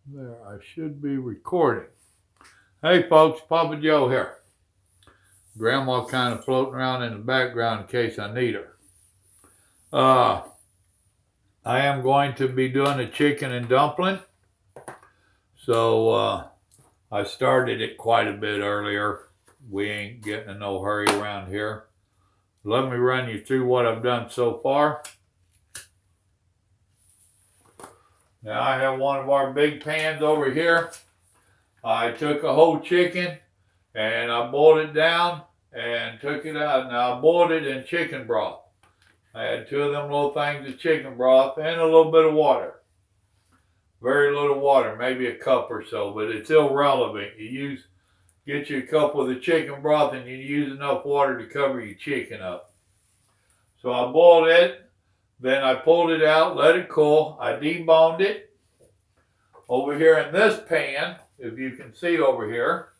There, I should be recording. Hey folks, Papa Joe here. Grandma kind of floating around in the background in case I need her. I am going to be doing a chicken and dumpling. So I started it quite a bit earlier. We ain't getting in no hurry around here. Let me run you through what I've done so far. Now I have one of our big pans over here. I took a whole chicken and I boiled it down and took it out. Now I boiled it in chicken broth. I had two of them little things of chicken broth and a little bit of water. Very little water, maybe a cup or so, but it's irrelevant. Get you a cup of the chicken broth and you use enough water to cover your chicken up. So I boiled it, then I pulled it out, let it cool. I deboned it. Over here in this pan, if you can see over here,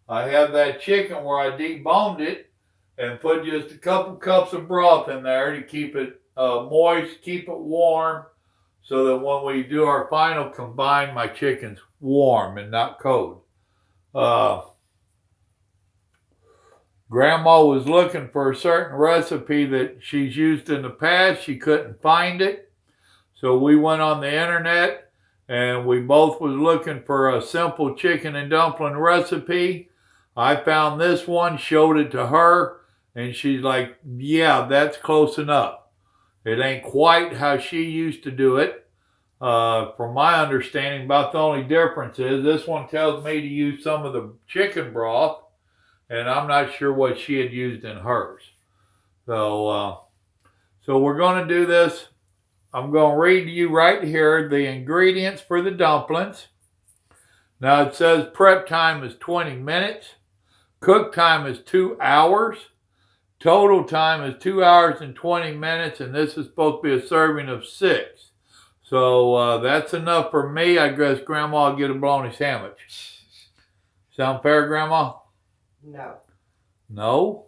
I have that chicken where I deboned it and put just a couple cups of broth in there to keep it moist, keep it warm, so that when we do our final combine, my chicken's warm and not cold. Grandma was looking for a certain recipe that she's used in the past. She couldn't find it. So we went on the internet and we both was looking for a simple chicken and dumpling recipe. I found this one, showed it to her, and she's like, yeah, that's close enough. It ain't quite how she used to do it. From my understanding, about the only difference is this one tells me to use some of the chicken broth, and I'm not sure what she had used in hers. So we're going to do this. I'm going to read to you right here the ingredients for the dumplings. Now it says prep time is 20 minutes. Cook time is 2 hours. Total time is 2 hours and 20 minutes, and this is supposed to be a serving of 6. So that's enough for me. I guess Grandma will get a bologna sandwich. Sound fair, Grandma? No. No?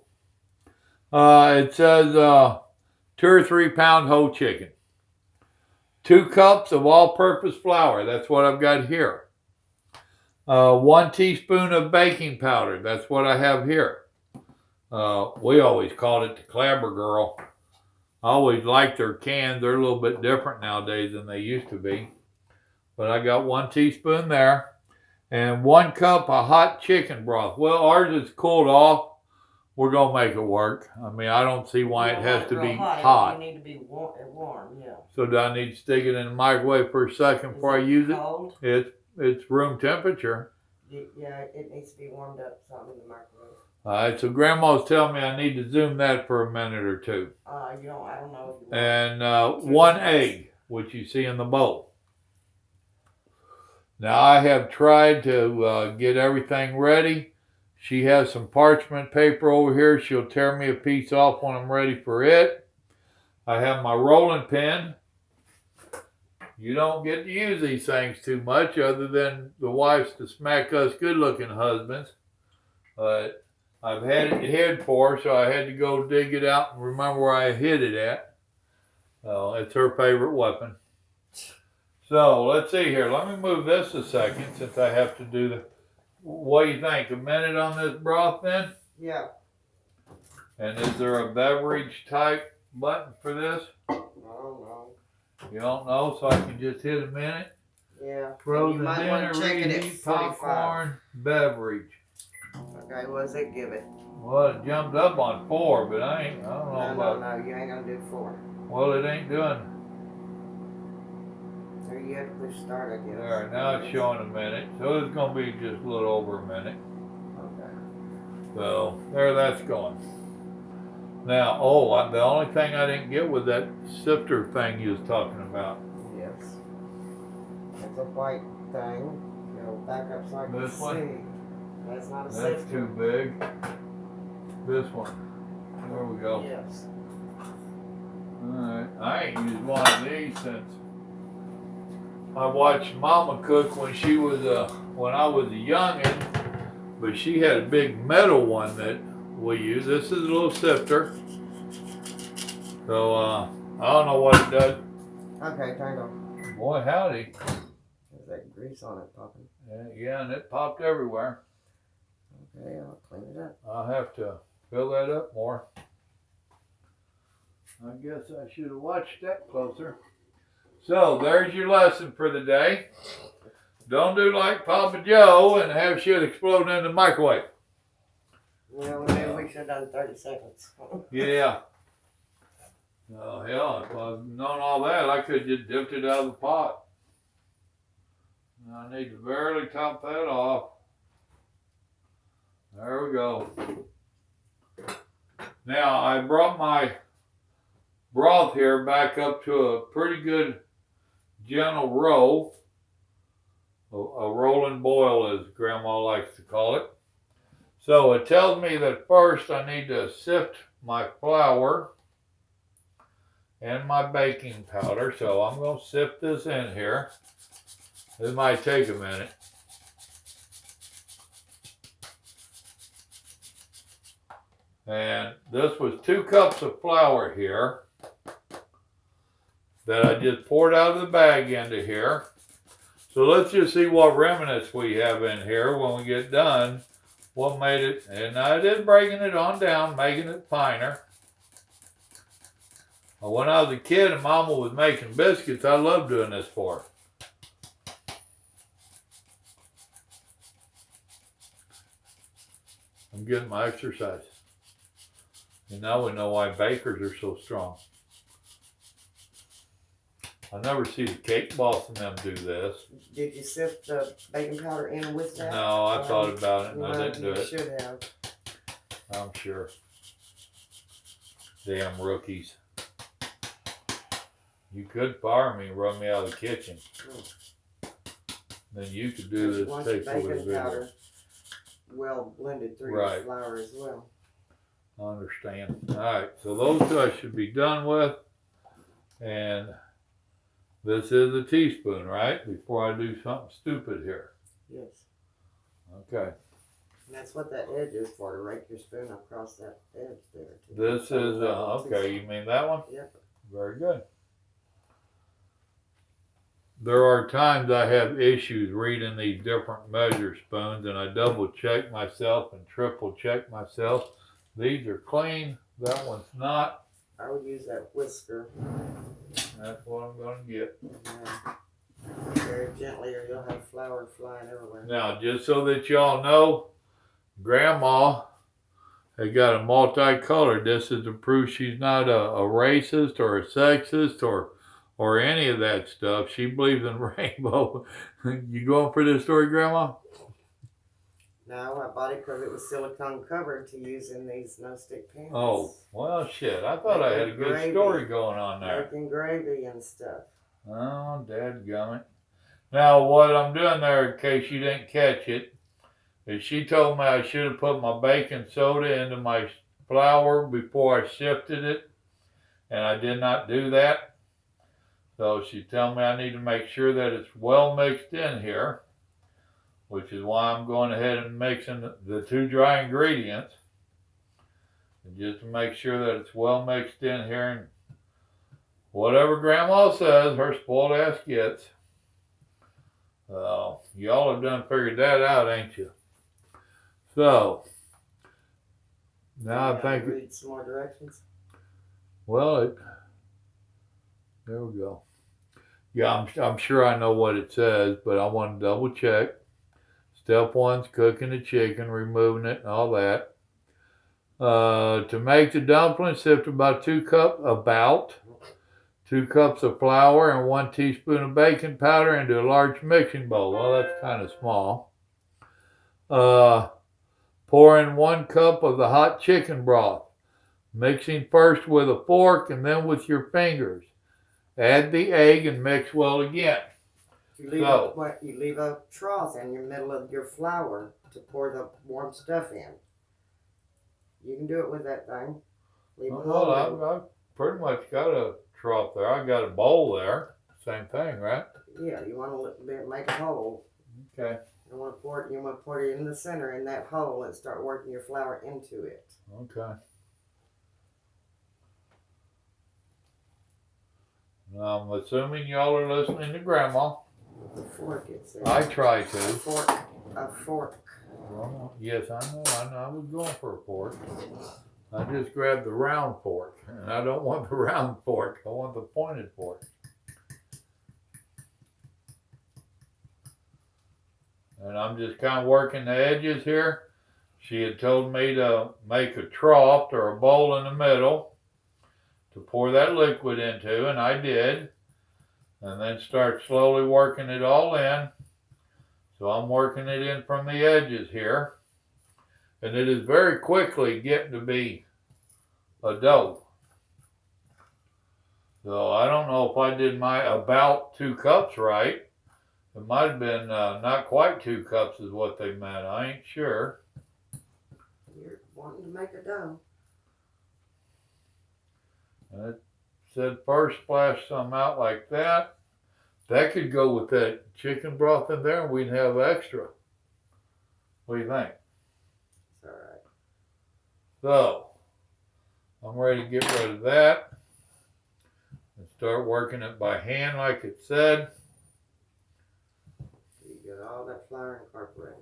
It says 2 or 3 pound whole chicken. 2 cups of all-purpose flour. That's what I've got here. 1 teaspoon of baking powder. That's what I have here. We always called it the Clabber Girl. I always liked their cans. They're a little bit different nowadays than they used to be. But I got 1 teaspoon there. And 1 cup of hot chicken broth. Well, ours is cooled off. We're going to make it work. I mean, I don't see why it has to be hot. You need to be warm, yeah. So do I need to stick it in the microwave for a second before I use it? Cold? It's room temperature. Yeah, it needs to be warmed up some in the microwave. All right, so Grandma's telling me I need to zoom that for a minute or two. I don't know if you want. And 1 egg, which you see in the bowl. Now I have tried to get everything ready. She has some parchment paper over here. She'll tear me a piece off when I'm ready for it. I have my rolling pin. You don't get to use these things too much other than the wives to smack us good-looking husbands. But I've had it hid for her, so I had to go dig it out and remember where I hid it at. It's her favorite weapon. So let's see here. Let me move this a second since I have to do the... What do you think? A minute on this broth then? Yeah. And is there a beverage type button for this? I don't know. You don't know, so I can just hit a minute? Yeah. Frozen dinner, reheat, popcorn, beverage. Okay, what does it give it? Well, it jumped up on 4, but I don't know about... No, you ain't gonna do 4. Well, it ain't doing... So you have to push start, I guess. There, now it's showing a minute, so it's going to be just a little over a minute. Okay. So, there that's going. Now, the only thing I didn't get was that sifter thing you was talking about. Yes. It's a white thing. It'll back up so I can This see. one? That's not a That's sifter. too big. This one. There we go. Yes. Alright, I ain't used one of these since I watched Mama cook when she was when I was a youngin', but she had a big metal one that we use. This is a little sifter. So I don't know what it does. Okay, turn on. Boy howdy. There's that grease on it popping. Yeah, and it popped everywhere. Okay, I'll clean it up. I'll have to fill that up more. I guess I should have watched that closer. So there's your lesson for the day. Don't do like Papa Joe and have shit explode in the microwave. Well, maybe we should have done 30 seconds. Yeah. Oh hell, if I'd known all that, I could have just dipped it out of the pot. I need to barely top that off. There we go. Now I brought my broth here back up to a pretty good gentle roll. A rolling boil, as Grandma likes to call it. So it tells me that first I need to sift my flour and my baking powder. So I'm going to sift this in here. It might take a minute. And this was 2 cups of flour here that I just poured out of the bag into here. So let's just see what remnants we have in here when we get done. What made it, and I did breaking it on down, making it finer. When I was a kid and Mama was making biscuits, I loved doing this for her. I'm getting my exercise. And now we know why bakers are so strong. I never see the cake boss and them do this. Did you sift the baking powder in with that? No, I thought about it and I didn't do You it. should have. I'm sure. Damn rookies. You could fire me and run me out of the kitchen. Then you could do this. Once Takes your a little baking bit. powder well blended through Right. your flour as well. I understand. Alright, so those 2 I should be done with. And this is a teaspoon, right? Before I do something stupid here. Yes. Okay. And that's what that edge is for, to rake your spoon across that edge there. This is, okay, you mean that one? Yep. Very good. There are times I have issues reading these different measure spoons and I double check myself and triple check myself. These are clean, that one's not. I would use that whisker. That's what I'm going to get. Very gently or you'll have flour flying everywhere. Now, just so that y'all know, Grandma had got a multicolored. This is to prove she's not a racist or a sexist or any of that stuff. She believes in rainbow. You going for this story, Grandma? No, I bought it because it was silicone covered to use in these no-stick pans. Oh, well, shit. I thought I had a good story going on there. Making gravy and stuff. Oh, dadgummit. Now, what I'm doing there, in case you didn't catch it, is she told me I should have put my baking soda into my flour before I sifted it, and I did not do that. So she's telling me I need to make sure that it's well mixed in here, which is why I'm going ahead and mixing the 2 dry ingredients, and just to make sure that it's well mixed in here. And whatever Grandma says, her spoiled ass gets. Y'all have done figured that out, ain't you? So, now I think... Read some more directions. Well, there we go. Yeah, I'm sure I know what it says, but I want to double check. Step 1's cooking the chicken, removing it and all that. To make the dumplings, sift about 2 cups of flour and 1 teaspoon of baking powder into a large mixing bowl. Well, that's kind of small. Pour in 1 cup of the hot chicken broth, mixing first with a fork and then with your fingers. Add the egg and mix well again. You leave a trough in your middle of your flour to pour the warm stuff in. You can do it with that thing. I've pretty much got a trough there. I got a bowl there. Same thing, right? Yeah, you want to make a hole. Okay. You want to pour it in the center in that hole and start working your flour into it. Okay. Now, I'm assuming y'all are listening to Grandma. With a fork, it's there. I try to. A fork. Well, yes, I know. I was going for a fork. I just grabbed the round fork, and I don't want the round fork. I want the pointed fork. And I'm just kind of working the edges here. She had told me to make a trough or a bowl in the middle to pour that liquid into, and I did. And then start slowly working it all in. So I'm working it in from the edges here. And it is very quickly getting to be a dough. So I don't know if I did my about 2 cups right. It might have been not quite 2 cups is what they meant. I ain't sure. You're wanting to make a dough. And it said first splash some out like that. That could go with that chicken broth in there and we'd have extra. What do you think? It's alright. So, I'm ready to get rid of that. And start working it by hand like it said. You got all that flour incorporated.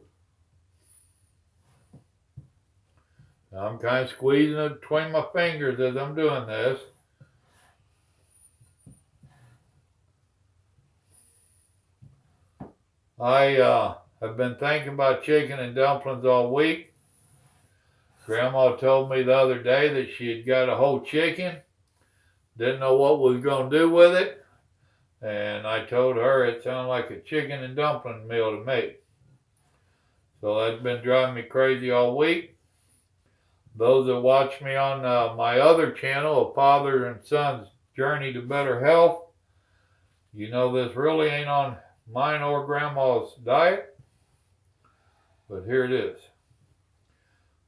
Now I'm kind of squeezing it between my fingers as I'm doing this. I have been thinking about chicken and dumplings all week. Grandma told me the other day that she had got a whole chicken. Didn't know what we was going to do with it. And I told her it sounded like a chicken and dumpling meal to me. So that's been driving me crazy all week. Those that watch me on my other channel, A Father and Son's Journey to Better Health, you know this really ain't on mine or Grandma's diet, but here it is.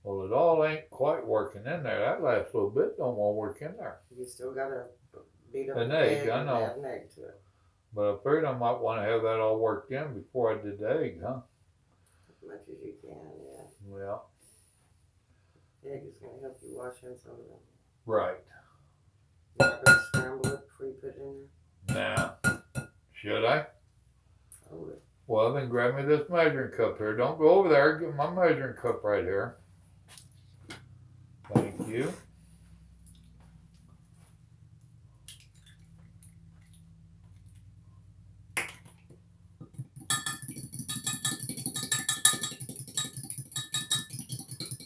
Well, it all ain't quite working in there. That last little bit don't want to work in there. You still gotta beat up An the egg, I and know. add an egg to it. But I figured I might want to have that all worked in before I did the egg, huh? As much as you can, yeah. Well, Egg is gonna help you wash in some of them. right. You're not gonna scramble it before you put it in there? Now, should I? I would. Well, then grab me this measuring cup here. Don't go over there. Get my measuring cup right here. Thank you.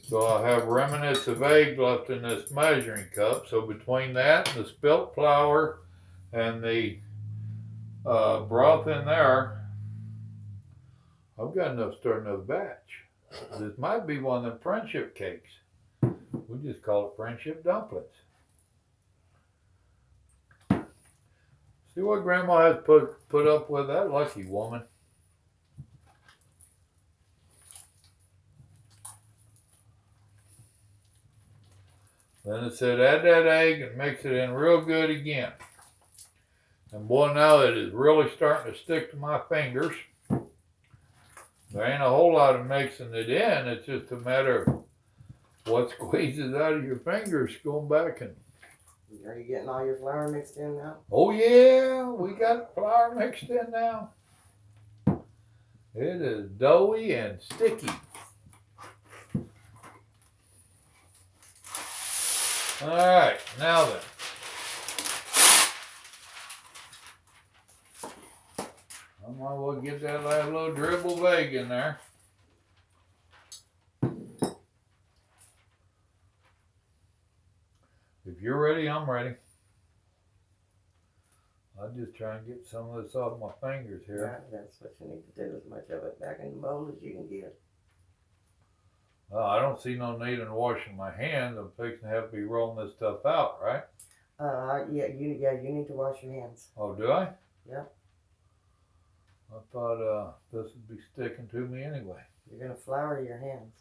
So I have remnants of egg left in this measuring cup. So between that and the spilt flour and the broth in there, I've got enough to start another batch. This might be one of them friendship cakes. We just call it friendship dumplings. See what Grandma has put up with, that lucky woman. Then it said add that egg and mix it in real good again. And boy, now it is really starting to stick to my fingers. There ain't a whole lot of mixing it in. It's just a matter of what squeezes out of your fingers going back and... Are you getting all your flour mixed in now? Oh yeah, we got flour mixed in now. It is doughy and sticky. All right, now then. I might as well get that last little dribble of egg in there. If you're ready, I'm ready. I'll just try and get some of this off my fingers here. Yeah, that's what you need to do, as much of it back in the bowl as you can get. I don't see no need in washing my hands. I'm fixing to have to be rolling this stuff out, right? Yeah, you need to wash your hands. Oh, do I? Yeah. I thought this would be sticking to me anyway. You're gonna flour your hands.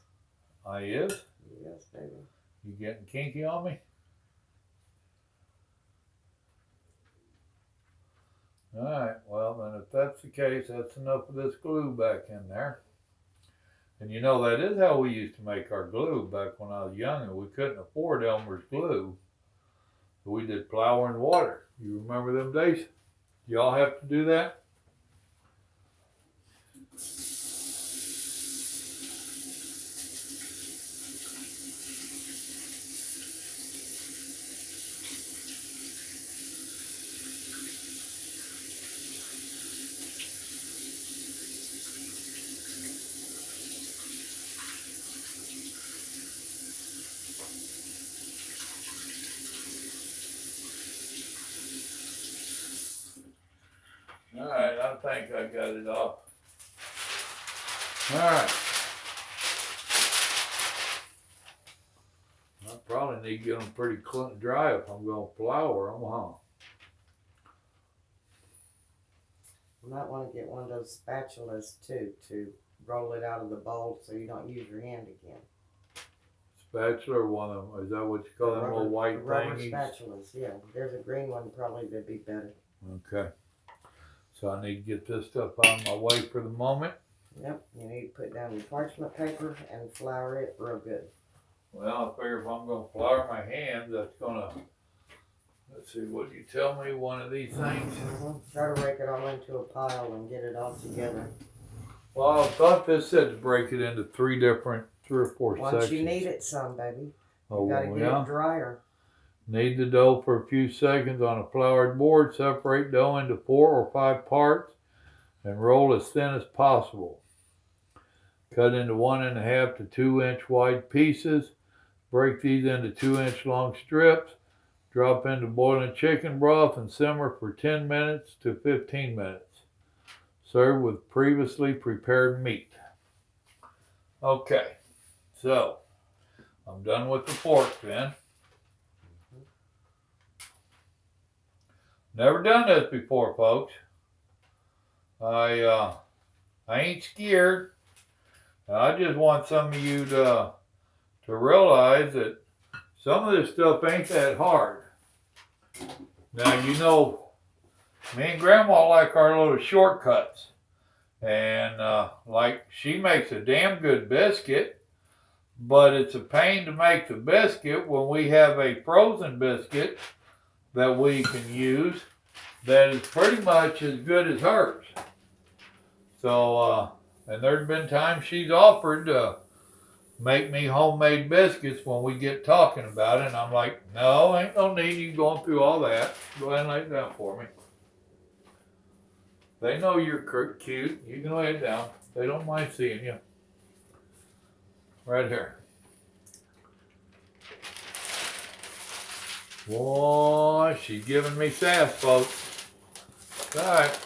I is? Yes, baby. You getting kinky on me? Alright, well then if that's the case, that's enough of this glue back in there. And you know, that is how we used to make our glue back when I was younger. We couldn't afford Elmer's glue. So we did flour and water. You remember them days? Y'all have to do that? think I got it off. All right. I probably need to get them pretty dry if I'm going to flour them, huh? You might want to get one of those spatulas too to roll it out of the bowl so you don't use your hand again. Spatula or one of them? Is that what you call them little white rubber thingies? spatulas, yeah. There's a green one probably that'd be better. Okay. So I need to get this stuff out of my way for the moment. Yep. You need to put down your parchment paper and flour it real good. Well, I figure if I'm going to flour my hands, that's going to, let's see, what you tell me, one of these things? Try to rake it all into a pile and get it all together. Well, I thought this said to break it into three or four sections. Once you knead it some, baby. Oh, You gotta get it drier. Knead the dough for a few seconds on a floured board. Separate dough into 4 or 5 parts and roll as thin as possible. Cut into 1.5 to 2 inch wide pieces. Break these into 2 inch long strips. Drop into boiling chicken broth and simmer for 10 minutes to 15 minutes. Serve with previously prepared meat. Okay, so I'm done with the pork then. Never done this before, folks. I ain't scared. I just want some of you to realize that some of this stuff ain't that hard. Now, you know, me and Grandma like our little shortcuts. And like, she makes a damn good biscuit, but it's a pain to make the biscuit when we have a frozen biscuit that we can use that is pretty much as good as hers. So, and there's been times she's offered to make me homemade biscuits when we get talking about it, and I'm like, no, ain't no need you going through all that. Go ahead and lay it down for me. They know you're cute. You can lay it down. They don't mind seeing you. Right here. Boy, she's giving me sass, folks. All right.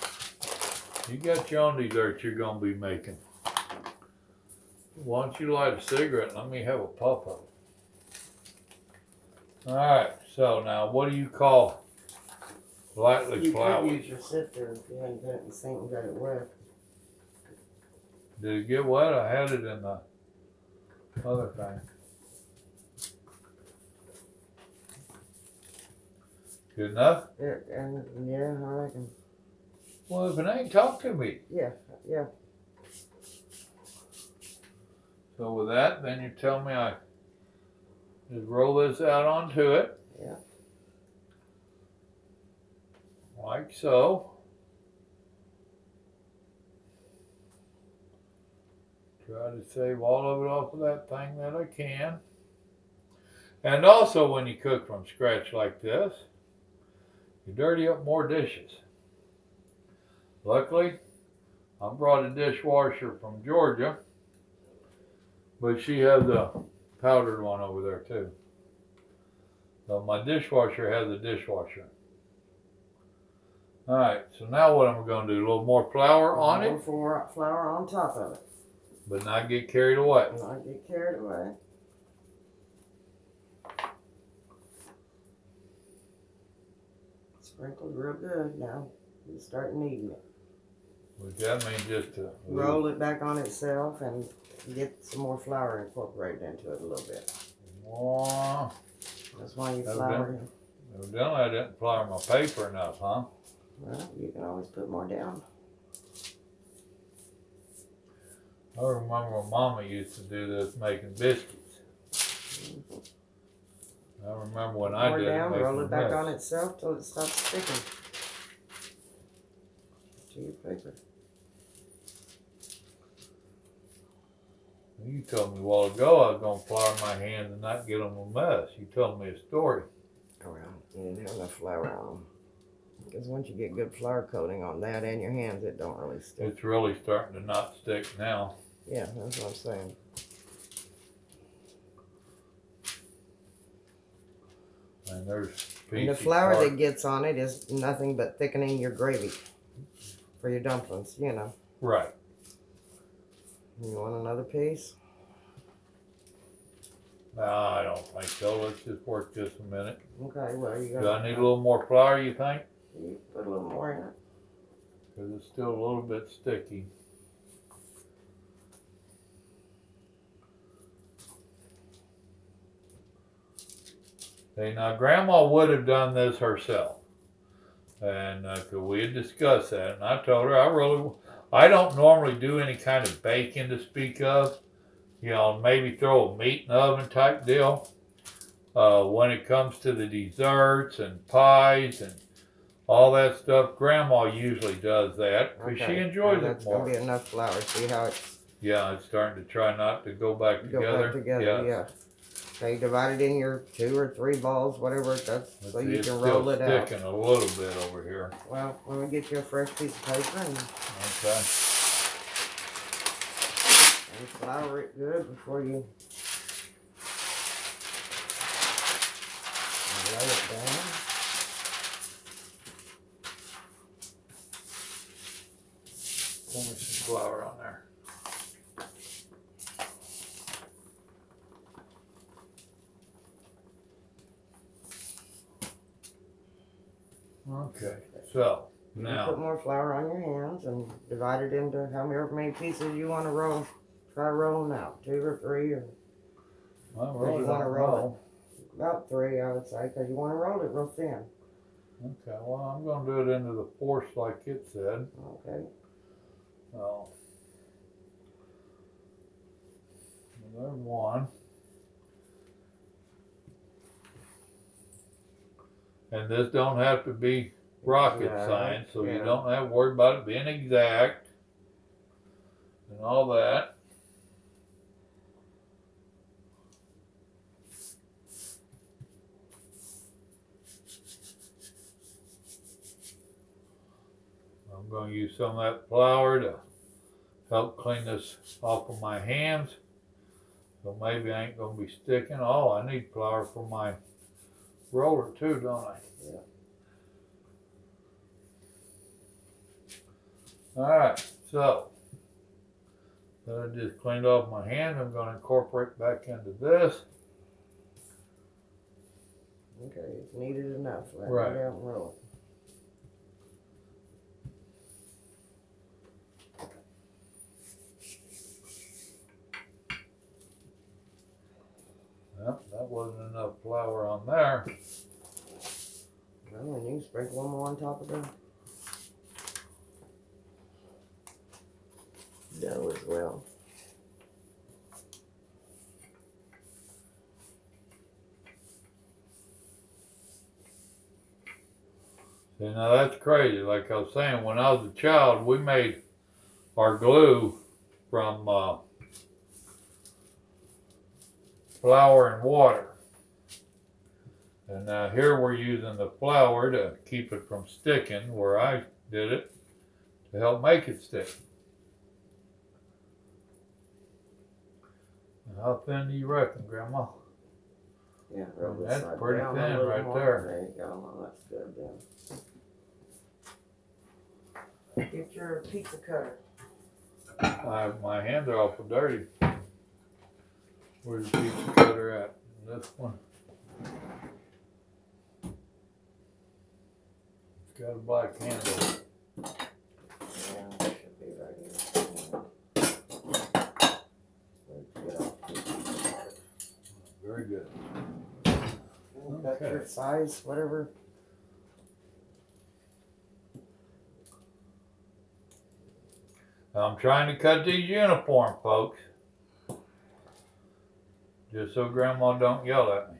You got your own desserts you're going to be making. Why don't you light a cigarette and let me have a puff of it. All right. So now, what do you call lightly floured? You could use your sifter if you hadn't done it in the sink and got it wet. Did it get wet? I had it in the other thing. Good enough? Yeah, I reckon. Well, if it ain't, talk to me. Yeah. So with that, then you tell me I just roll this out onto it. Yeah. Like so. Try to save all of it off of that thing that I can. And also when you cook from scratch like this, you dirty up more dishes. Luckily, I brought a dishwasher from Georgia, but she has a powdered one over there too. So my dishwasher has a dishwasher. All right, so now what am I going to do? A little more flour on it? More flour on top of it. But not get carried away. Not get carried away. Sprinkled real good now. You start kneading it. But that means just to roll it back on itself and get some more flour incorporated into it a little bit. Wow. That's why you flour it. Evidently I didn't flour my paper enough, huh? Well, you can always put more down. I remember when Mama used to do this making biscuits. I remember when I did down, it. roll it back on itself till it stops sticking to your paper. You told me a while ago I was going to flour my hands and not get them a mess. You told me a story. Oh, well, you didn't have enough flour on them. Because once you get good flour coating on that and your hands, it don't really stick. It's really starting to not stick now. Yeah, that's what I'm saying. And there's And the flour that gets on it is nothing but thickening your gravy. for your dumplings, you know. Right. You want another piece? No, I don't think so. Let's just work this a minute. Okay, well, you got. Do I need a little more flour, you think? You put a little more in it. Because it's still a little bit sticky. See, now Grandma would have done this herself. And we had discussed that. And I told her, I don't normally do any kind of baking to speak of. You know, maybe throw a meat in the oven type deal. When it comes to the desserts and pies and all that stuff, Grandma usually does that because she enjoys it more. That's going to be enough flour. See how it's... Yeah, it's starting to try not to go back together. Yeah. Okay, divide it in your 2 or 3 balls, whatever it does, so you can roll it out. It's sticking a little bit over here. Well, let me get you a fresh piece of paper and flour it good before you lay it down. Pour me some flour on there. Okay, so now you put more flour on your hands and divide it into however many pieces you want to roll. Try rolling out 2 or 3, or you want to roll about 3, I would say, because you want to roll it real thin. Okay, well, I'm going to do it into the force like it said. Okay. So there's one. And this don't have to be rocket science, so you don't have to worry about it being exact and all that. I'm going to use some of that flour to help clean this off of my hands. So maybe I ain't going to be sticking. Oh, I need flour for my roller too, don't I? Yeah. Alright, so that I just cleaned off my hand. I'm going to incorporate back into this. Okay, it's kneaded enough. Let Right. it out and roll it. Well, that wasn't enough flour on there. Well, and you can sprinkle one more on top of the dough as well. See, now that's crazy. Like I was saying, when I was a child, we made our glue from flour and water. And now here we're using the flour to keep it from sticking, where I did it to help make it stick. How thin do you reckon, Grandma? Yeah, roll this That's side pretty down a thin little right more. there. There you go. Well, that's good then. Get your pizza cutter. My hands are awful dirty. Where's the pizza cutter at? This one. It's got a black handle. Yeah, it should be right here. Very good. Cut your size, whatever. I'm trying to cut these uniform, folks. Just so Grandma don't yell at me.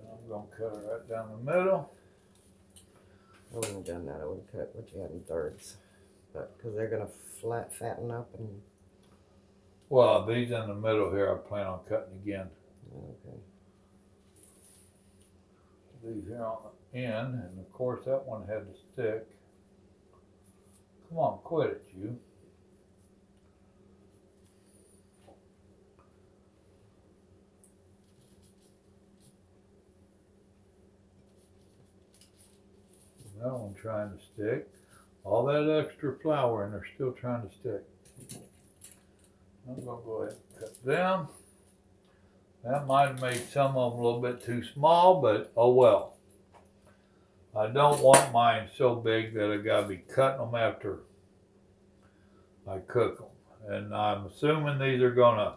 I'm going to cut it right down the middle. I wouldn't have done that. I would have cut what you had in thirds. But because they're going to fatten up and... Well, these in the middle here, I plan on cutting again. Okay. These here on the end, and of course that one had to stick. Come on, quit it, you. That one trying to stick. All that extra flour and they're still trying to stick. I'm going to go ahead and cut them. That might have made some of them a little bit too small, but oh well. I don't want mine so big that I got to be cutting them after I cook them. And I'm assuming these are going to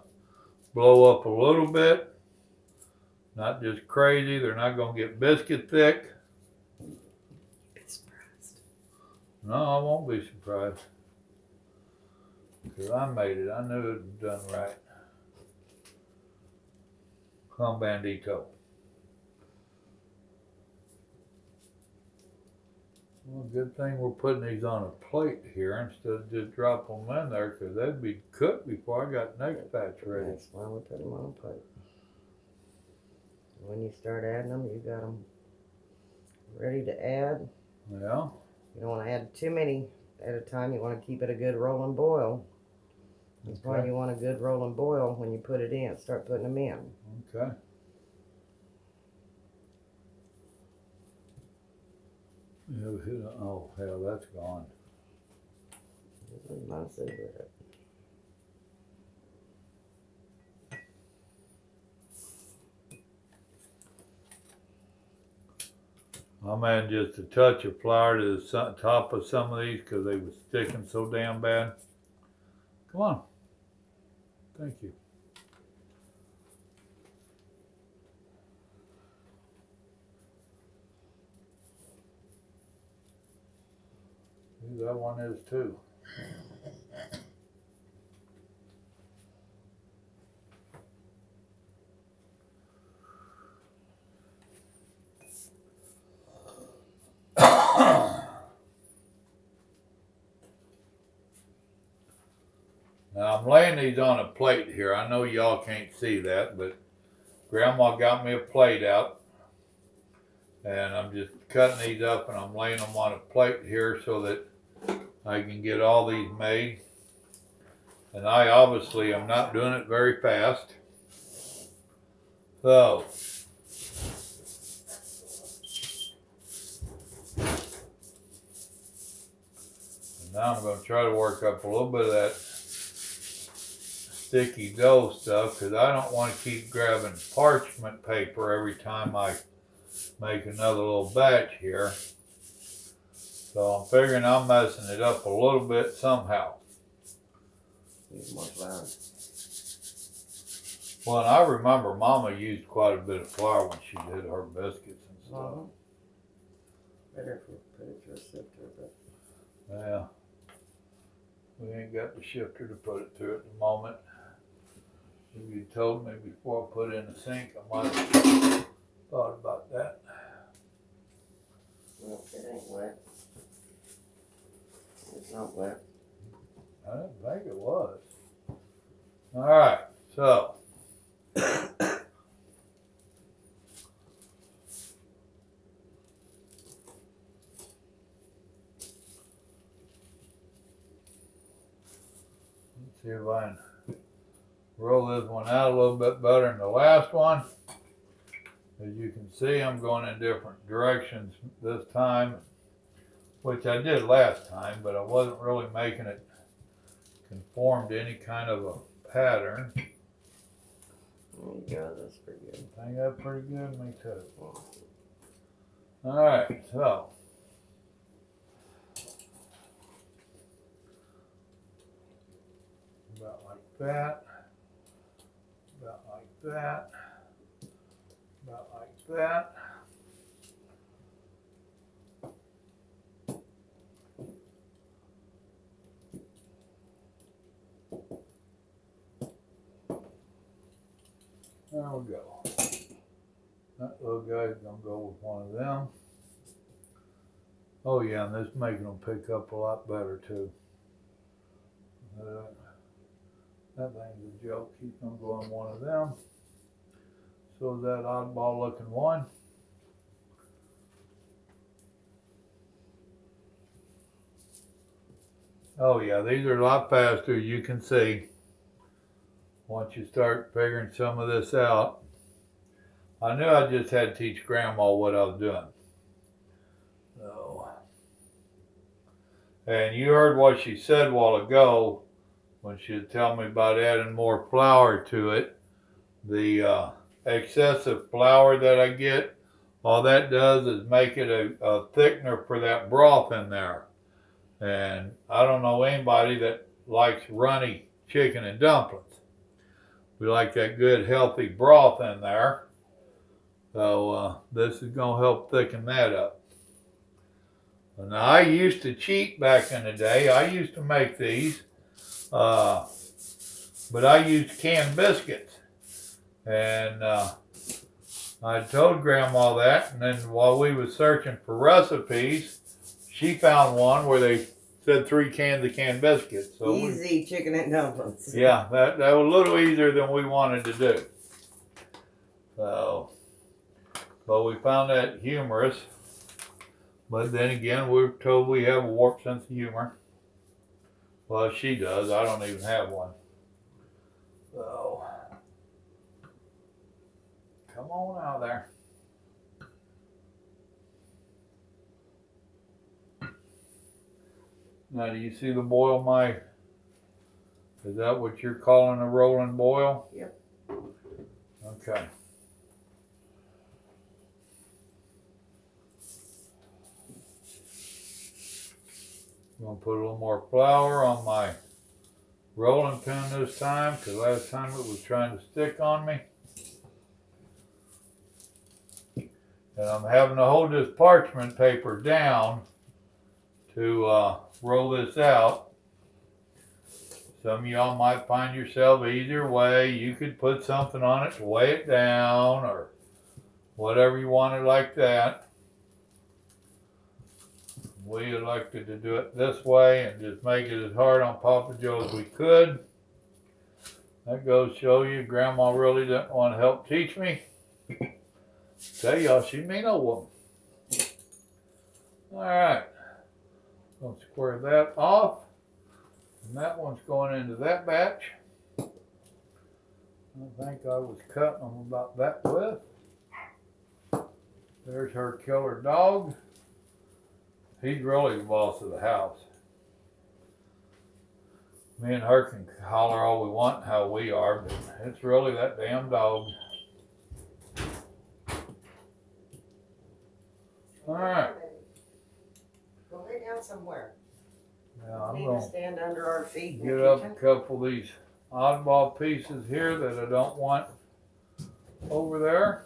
blow up a little bit. Not just crazy. They're not going to get biscuit thick. Be surprised. No, I won't be surprised. Because I made it. I knew it was done right. Come, Bandito. Well, good thing we're putting these on a plate here instead of just dropping them in there, because they'd be cooked before I got the next batch ready. That's why we put them on a plate. When you start adding them, you got them ready to add. Yeah. You don't want to add too many at a time. You want to keep it a good rolling boil. That's why you want a good rolling boil when you put it in. Start putting them in. Okay. Oh, hell, that's gone. This is my cigarette. I'm adding just a touch of flour to the top of some of these because they were sticking so damn bad. Come on. Thank you. That one is too. Now I'm laying these on a plate here. I know y'all can't see that, but Grandma got me a plate out. And I'm just cutting these up and I'm laying them on a plate here so that I can get all these made. And I obviously am not doing it very fast. So, and now I'm going to try to work up a little bit of that sticky dough stuff because I don't want to keep grabbing parchment paper every time I make another little batch here. So I'm figuring I'm messing it up a little bit somehow. Use more flour. Well, and I remember Mama used quite a bit of flour when she did her biscuits and stuff. Better if we put it through a sifter, but Yeah. We ain't got the shifter to put it through at the moment. If you told me before I put it in the sink, I might have thought about that. well, it ain't wet. It's not wet. I didn't think it was. All right, so. Let's see if I can roll this one out a little bit better than the last one. As you can see, I'm going in different directions this time, which I did last time, but I wasn't really making it conform to any kind of a pattern. There you go, that's pretty good. I think that's pretty good, me too. All right, so. About like that. About like that. About like that. There we go. That little guy's gonna go with one of them. Oh yeah, and this is making them pick up a lot better too. That thing's a joke. He's gonna go on one of them. So that oddball looking one. Oh yeah, these are a lot faster, you can see. Once you start figuring some of this out. I knew I just had to teach Grandma what I was doing. So, And you heard what she said a while ago when she was telling me about adding more flour to it. The excessive flour that I get, all that does is make it a thickener for that broth in there. And I don't know anybody that likes runny chicken and dumplings. We like that good healthy broth in there. So this is going to help thicken that up. Now I used to cheat back in the day. I used to make these, but I used canned biscuits. And I told Grandma that, and then while we was searching for recipes, she found one where they said 3 cans of canned biscuits. So easy chicken and dumplings. Yeah, that was a little easier than we wanted to do. So, but we found that humorous. But then again, we're told we have a warped sense of humor. Well, she does. I don't even have one. So, come on out there. Now, do you see the boil, is that what you're calling a rolling boil? Yep. Okay. I'm going to put a little more flour on my rolling pin this time, because last time it was trying to stick on me. And I'm having to hold this parchment paper down to roll this out. Some of y'all might find yourself either way. You could put something on it to weigh it down or whatever you wanted like that. We elected to do it this way and just make it as hard on Papa Joe as we could. That goes to show you Grandma really didn't want to help teach me. Tell y'all, she mean old woman. Alright. I'll square that off. And that one's going into that batch. I think I was cutting them about that width. There's her killer dog. He's really the boss of the house. Me and her can holler all we want how we are, but it's really that damn dog. Alright. Go lay down somewhere. Now I'm Need going to stand under our feet in to get the up a kitchen. couple of these oddball pieces here that I don't want over there.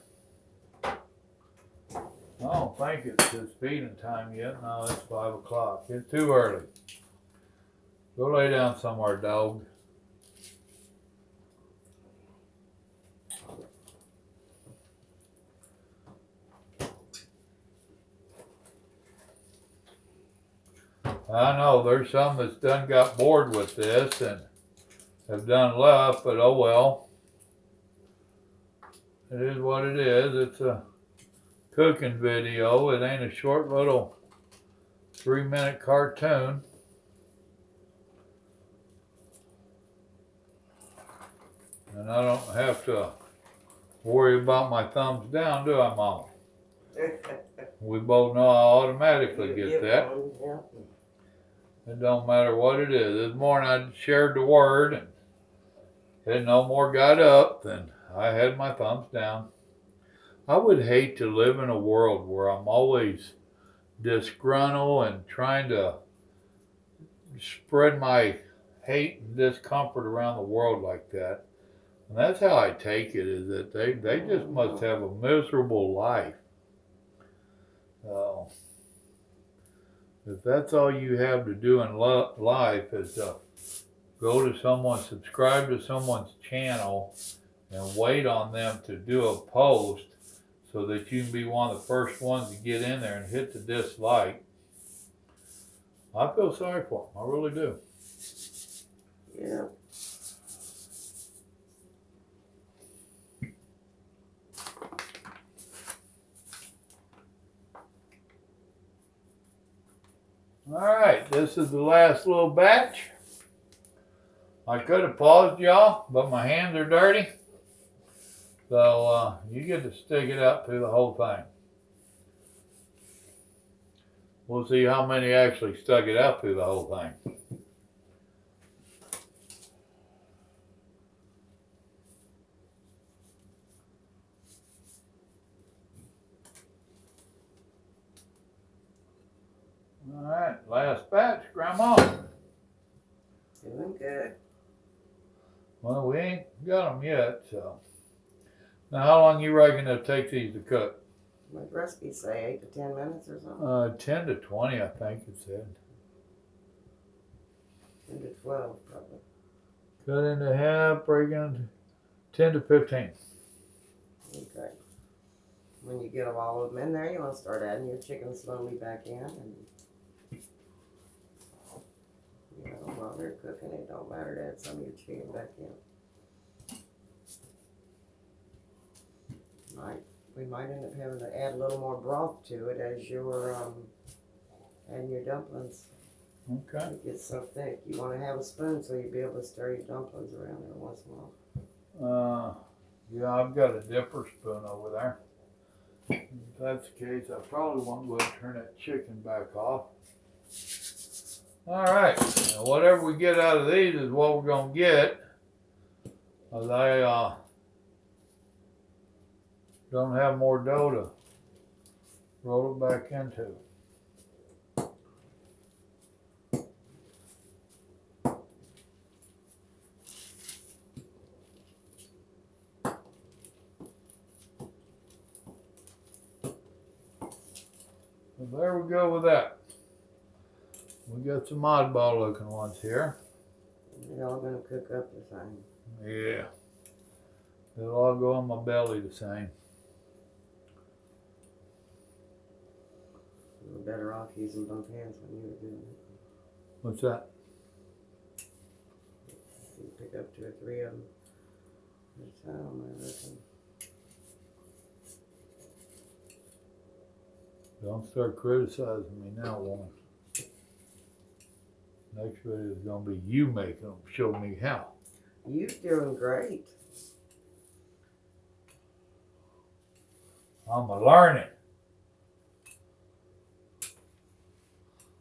I don't think it's feeding time yet. No, it's 5 o'clock. It's too early. Go lay down somewhere, dog. I know there's some that's done got bored with this and have done left, but oh well. It is what it is. It's a cooking video. It ain't a short little 3-minute cartoon. And I don't have to worry about my thumbs down, do I, Mama? We both know I automatically get that. Yeah. It don't matter what it is. This morning I shared the word and had no more got up than I had my thumbs down. I would hate to live in a world where I'm always disgruntled and trying to spread my hate and discomfort around the world like that. And that's how I take it, is that they just must have a miserable life. If that's all you have to do in life is to go to someone, subscribe to someone's channel, and wait on them to do a post so that you can be one of the first ones to get in there and hit the dislike, I feel sorry for them. I really do. Yeah. Alright, this is the last little batch. I could have paused y'all, but my hands are dirty. So you get to stick it out through the whole thing. We'll see how many actually stuck it out through the whole thing. All right, last batch, Grandma. Doing good. Well, we ain't got them yet, so. Now, how long you reckon it'll take these to cook? What the recipe say, 8 to 10 minutes or something? 10 to 20, I think it said. 10 to 12, probably. Cut into half, break into 10 to 15. Okay. When you get all of them in there, you want to start adding your chicken slowly back in. And, you know, while they're cooking, it don't matter to add some of your chicken back in. We might end up having to add a little more broth to it as you're adding your dumplings. Okay. It gets so thick. You want to have a spoon so you'll be able to stir your dumplings around there once in a while. Yeah, I've got a dipper spoon over there. If that's the case, I probably won't go ahead and turn that chicken back off. All right, now whatever we get out of these is what we're gonna get. Cause I don't have more dough to roll it back into. So there we go with that. We got some oddball looking ones here. They're all going to cook up the same. Yeah. They'll all go on my belly the same. You were better off using both hands when you were doing it. What's that? You pick up 2 or 3 of them at a time, I reckon. Don't start criticizing me now, woman. Next video is going to be you making them. Show me how. You're doing great. I'm learning.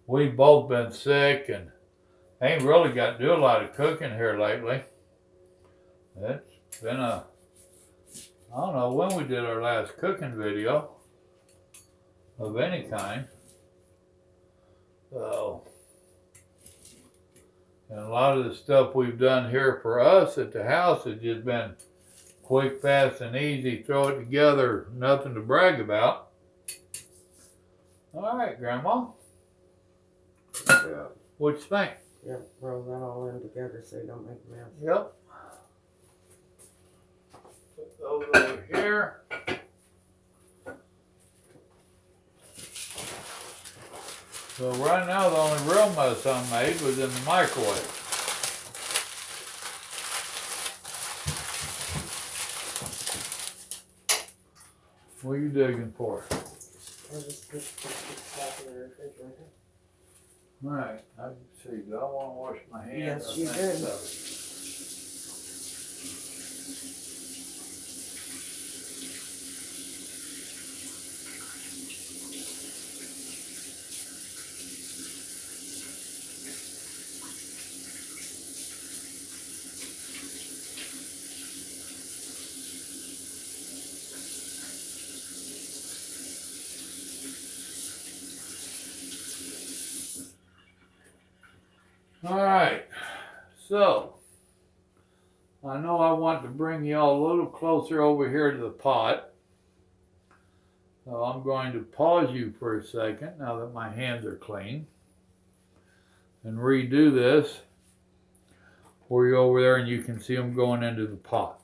We've both been sick and ain't really got to do a lot of cooking here lately. It's been I don't know when we did our last cooking video of any kind. So, and a lot of the stuff we've done here for us at the house has just been quick, fast, and easy. Throw it together, nothing to brag about. All right, Grandma. Yeah. What you think? Yeah, roll that all in together so you don't make a mess. Yep. Put those over here. So right now the only real mess I made was in the microwave. What are you digging for? I'll just put stuff in the refrigerator. All right, I can see. Do I want to wash my hands? Yes, you do. All right, so I know I want to bring y'all a little closer over here to the pot. So I'm going to pause you for a second now that my hands are clean and redo this for you over there, and you can see them going into the pot.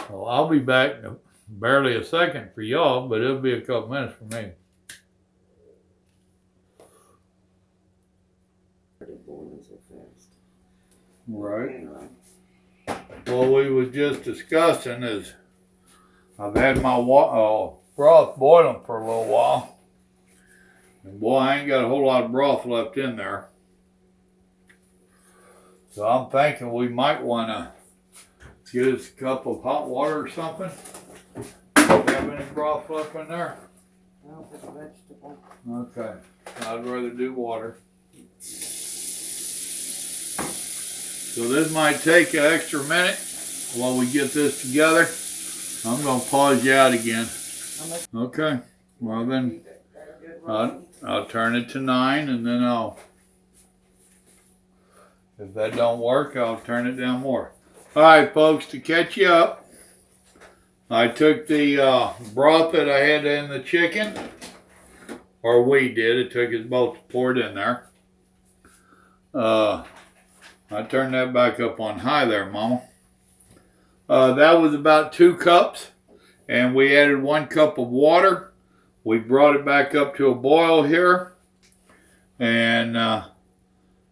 So I'll be back in barely a second for y'all, but it'll be a couple minutes for me. Boiling so fast. Right. Well, we was just discussing is I've had my broth boiling for a little while. And boy, I ain't got a whole lot of broth left in there. So I'm thinking we might want to get us a cup of hot water or something. Do you have any broth left in there? No, it's a vegetable. Okay. I'd rather do water. So this might take an extra minute while we get this together. I'm going to pause you out again. Okay. Well then, I'll turn it to 9 and then if that don't work, I'll turn it down more. All right, folks, to catch you up, I took the broth that I had in the chicken, or we did. It took us both to pour it in there. I turned that back up on high there, Mama. That was about 2 cups, and we added 1 cup of water. We brought it back up to a boil here, and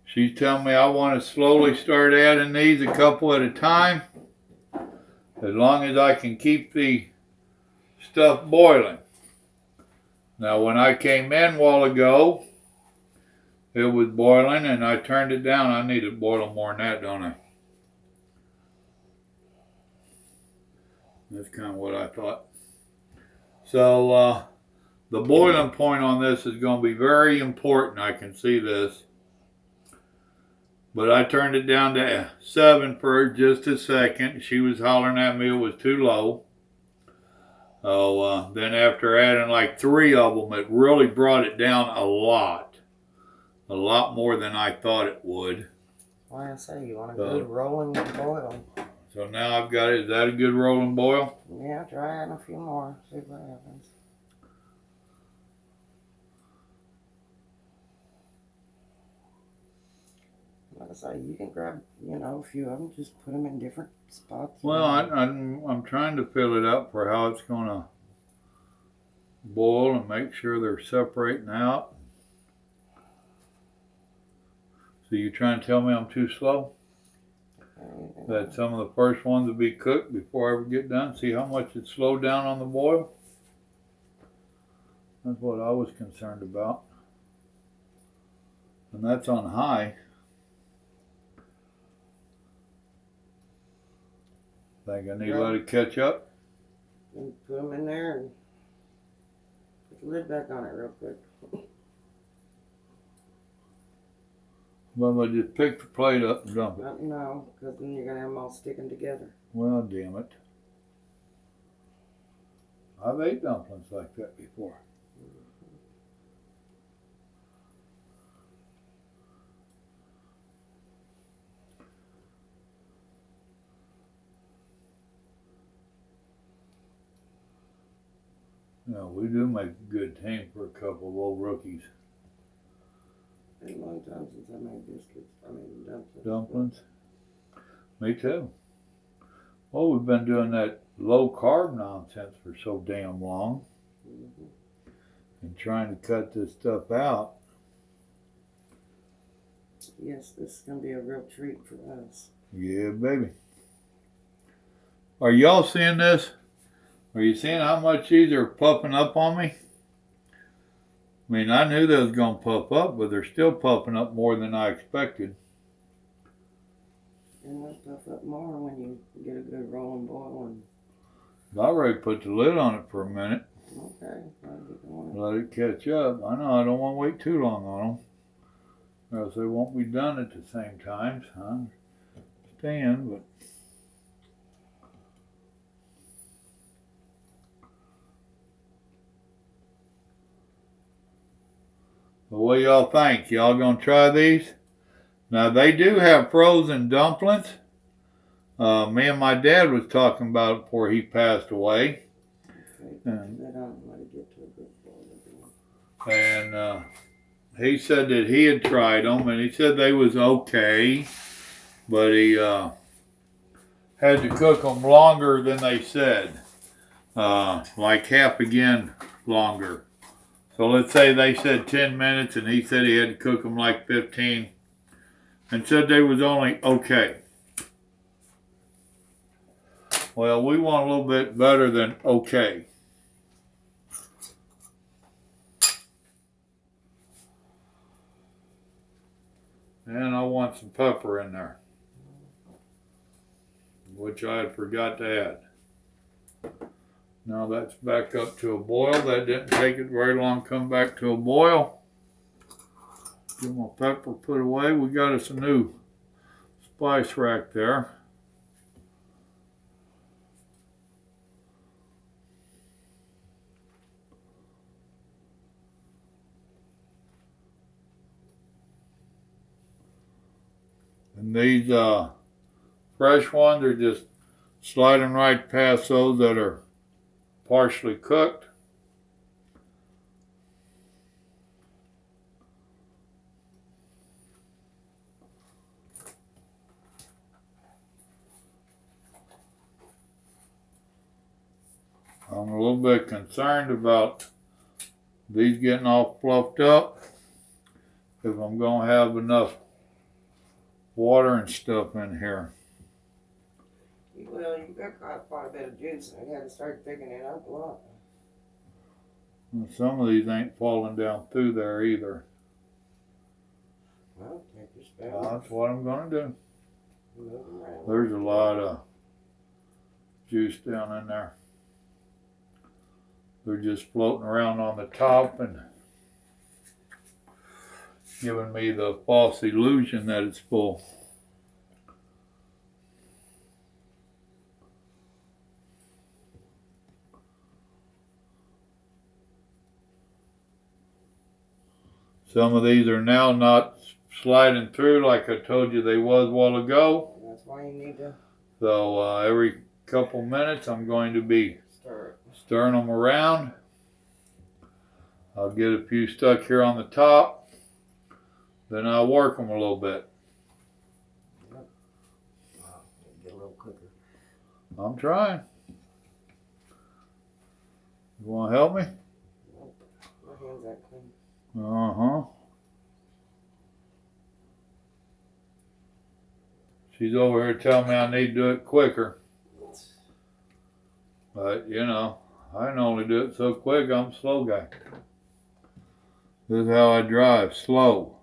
she's telling me I want to slowly start adding these a couple at a time, as long as I can keep the stuff boiling. Now, when I came in a while ago, it was boiling, and I turned it down. I need it boiling more than that, don't I? That's kind of what I thought. So, the boiling point on this is going to be very important. I can see this. But I turned it down to 7 for just a second. She was hollering at me it was too low. So, then after adding like 3 of them, it really brought it down a lot. A lot more than I thought it would. Like I say, you want a good rolling boil. So now I've got it. Is that a good rolling boil? Yeah, try adding a few more. See what happens. Like I say, you can grab, a few of them. Just put them in different spots. Well, I'm trying to fill it up for how it's going to boil and make sure they're separating out. So you're trying to tell me I'm too slow? That some of the first ones will be cooked before I ever get done? See how much it slowed down on the boil? That's what I was concerned about. And that's on high. Think I need to let it catch up? And put them in there and put the lid back on it real quick. Well, I just pick the plate up and dump it. No, because then you're going to have them all sticking together. Well, damn it. I've ate dumplings like that before. No, we do make a good team for a couple of old rookies. It's been a long time since I made biscuits. I mean dumplings. Dumplings? Me too. Well, we've been doing that low carb nonsense for so damn long. And trying to cut this stuff out. Yes, this is going to be a real treat for us. Yeah, baby. Are y'all seeing this? Are you seeing how much these are puffing up on me? I mean, I knew they was going to puff up, but they're still puffing up more than I expected. And they'll puff up more when you get a good rolling boil. I already put the lid on it for a minute. Okay. Let it catch up. I know I don't want to wait too long on them, or else they won't be done at the same time. I understand, but what do y'all think? Y'all gonna try these? Now they do have frozen dumplings. Me and my dad was talking about it before he passed away. And he said that he had tried them, and he said they was okay, but he had to cook them longer than they said, like half again longer. So let's say they said 10 minutes, and he said he had to cook them like 15, and said they was only okay. Well, we want a little bit better than okay. And I want some pepper in there, which I had forgot to add. Now that's back up to a boil. That didn't take it very long to come back to a boil. Get my pepper put away. We got us a new spice rack there. And these fresh ones are just sliding right past those that are partially cooked. I'm a little bit concerned about these getting all fluffed up, if I'm going to have enough water and stuff in here. Well, you got quite a bit of juice, and you had to start picking it up a lot. And some of these ain't falling down through there either. Well, take your spoon. That's what I'm going to do. Move them around. There's a lot of juice down in there. They're just floating around on the top and giving me the false illusion that it's full. Some of these are now not sliding through like I told you they was a while ago. That's why you need to So every couple minutes I'm going to be stirring them around. I'll get a few stuck here on the top. Then I'll work them a little bit. Yep. Wow, get a little quicker. I'm trying. You want to help me? Nope. My hands aren't clean. Uh-huh. She's over here telling me I need to do it quicker. But, you know, I can only do it so quick. I'm a slow guy. This is how I drive, slow.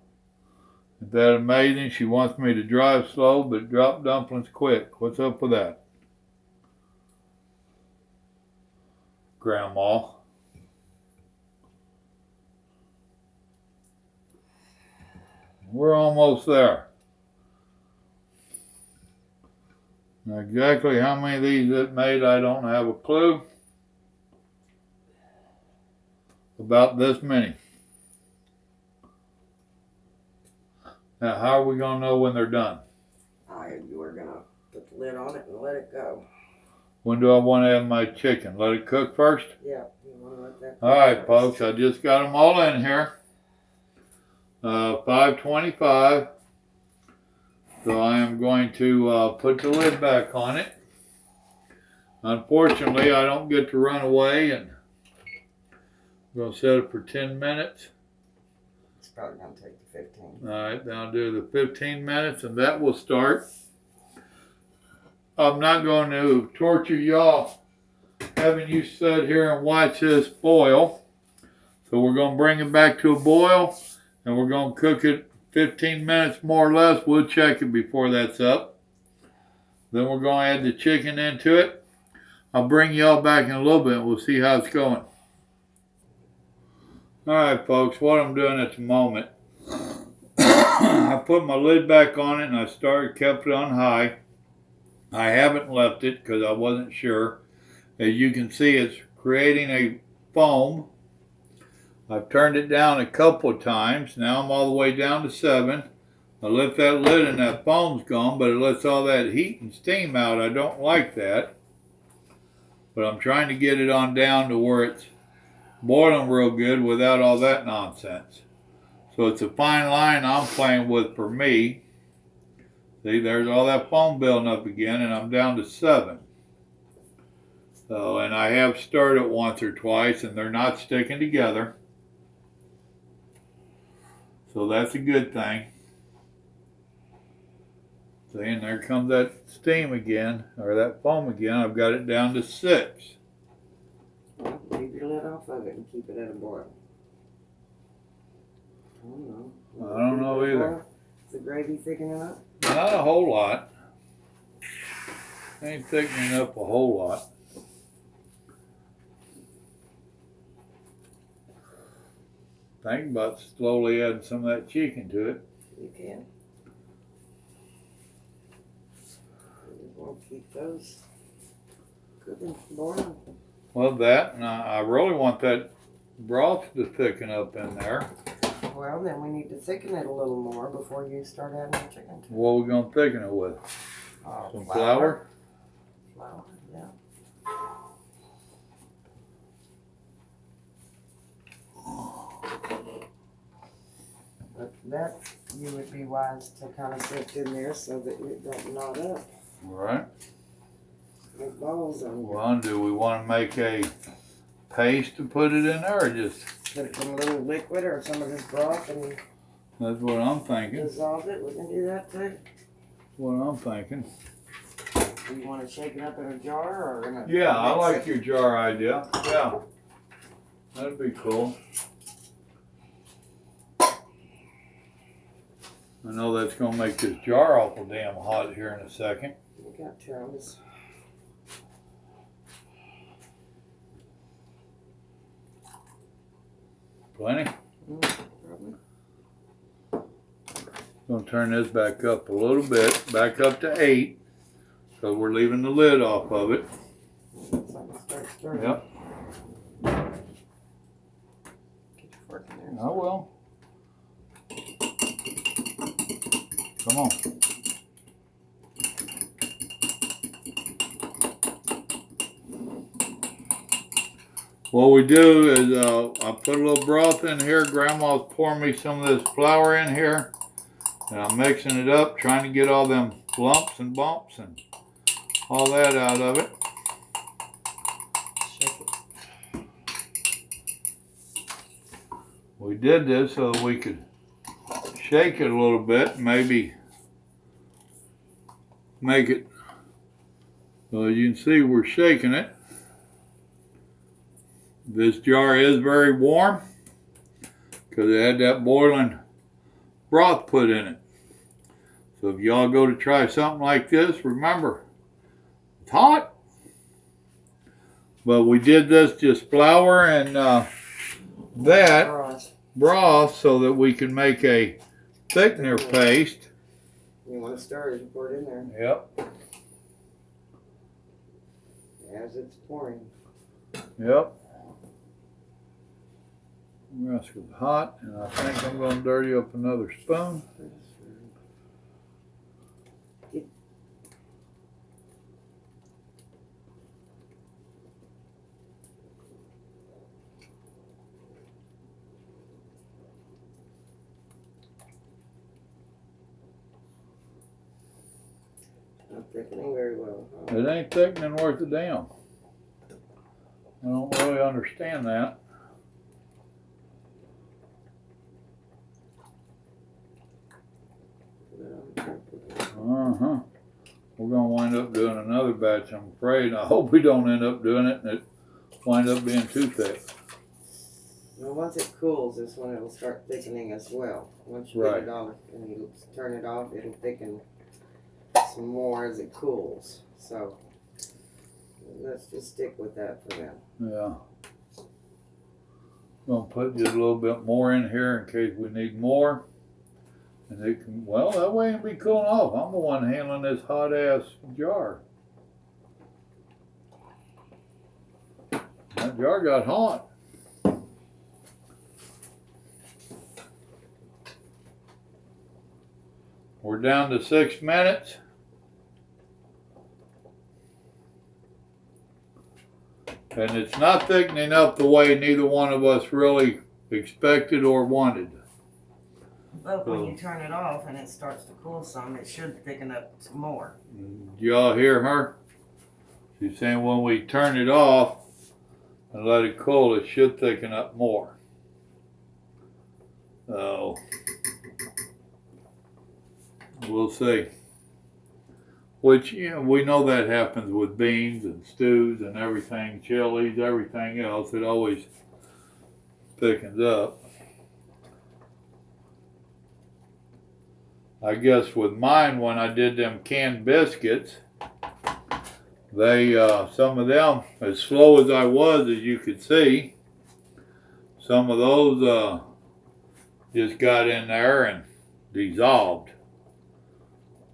Isn't that amazing? She wants me to drive slow, but drop dumplings quick. What's up with that? Grandma. We're almost there. Now exactly how many of these it made, I don't have a clue. About this many. Now how are we going to know when they're done? You were going to put the lid on it and let it go. When do I want to have my chicken? Let it cook first? Yeah, you want to let that cook Alright first. folks, I just got them all in here. 525. So I am going to put the lid back on it. Unfortunately, I don't get to run away, and I'm going to set it for 10 minutes. It's probably going to take the 15. Alright, then I'll do the 15 minutes, and that will start. I'm not going to torture y'all having you sit here and watch this boil. So we're going to bring it back to a boil, and we're going to cook it 15 minutes more or less. We'll check it before that's up. Then we're going to add the chicken into it. I'll bring y'all back in a little bit. We'll see how it's going. Alright folks, what I'm doing at the moment, I put my lid back on it and I kept it on high. I haven't left it because I wasn't sure. As you can see, it's creating a foam. I've turned it down a couple of times. Now I'm all the way down to 7. I lift that lid and that foam's gone, but it lets all that heat and steam out. I don't like that. But I'm trying to get it on down to where it's boiling real good without all that nonsense. So it's a fine line I'm playing with for me. See, there's all that foam building up again, and I'm down to 7. So, and I have stirred it once or twice, and they're not sticking together. So that's a good thing. See, and there comes that steam again, or that foam again. I've got it down to 6. Well, leave your lid off of it and keep it at a boil. I don't know either. Is the gravy thickening up? Not a whole lot. Ain't thickening up a whole lot. Think about slowly adding some of that chicken to it. You can. You want to keep those cooking, boiling. Well, that, and I really want that broth to thicken up in there. Well, then we need to thicken it a little more before you start adding the chicken to it. What are we going to thicken it with? Some flour? Flour, yeah. But that you would be wise to kind of dip in there so that it don't knot up. All right. Make balls on you. Well, do we want to make a paste to put it in there, or just? Put it in a little liquid or some of this broth and That's what I'm thinking. dissolve it. We can do that too. What I'm thinking. Do you want to shake it up in a jar or in a? Yeah, I like your jar idea. Yeah, that'd be cool. I know that's gonna make this jar awful damn hot here in a second. We got tongs. Plenty. Probably. Gonna turn this back up a little bit, back up to 8, because we're leaving the lid off of it. Something start stirring. Yep, Get your fork in there. I will. Come on. What we do is I put a little broth in here. Grandma's pouring me some of this flour in here. And I'm mixing it up, trying to get all them lumps and bumps and all that out of it. Shake it. We did this so that we could shake it a little bit, maybe make it, well, you can see we're shaking it. This jar is very warm because it had that boiling broth put in it. So if y'all go to try something like this, remember, it's hot. But we did this just flour and that broth so that we can make a thickener paste. You want to stir it, you pour it in there Yep, as it's pouring. yep. This is hot, and I think I'm going to dirty up another spoon. Not thickening very well. Huh? It ain't thickening worth a damn. I don't really understand that. Uh-huh. We're going to wind up doing another batch, I'm afraid. I hope we don't end up doing it and it wind up being too thick. Well, once it cools, this one it'll start thickening as well. Once you Right. get it off and you turn it off, it'll thicken some more as it cools. So let's just stick with that for now. Yeah. Gonna put just a little bit more in here in case we need more. And it can, well, that way it'll be cooling off. I'm the one handling this hot ass jar. That jar got hot. We're down to 6 minutes. And it's not thickening up the way neither one of us really expected or wanted. But when you turn it off and it starts to cool some, it should thicken up some more. Do y'all hear her? She's saying when we turn it off and let it cool, it should thicken up more. So, we'll see. Which, you know, we know that happens with beans and stews and everything, chilies, everything else. It always thickens up. I guess with mine, when I did them canned biscuits, they, some of them, as slow as I was, as you could see, some of those just got in there and dissolved,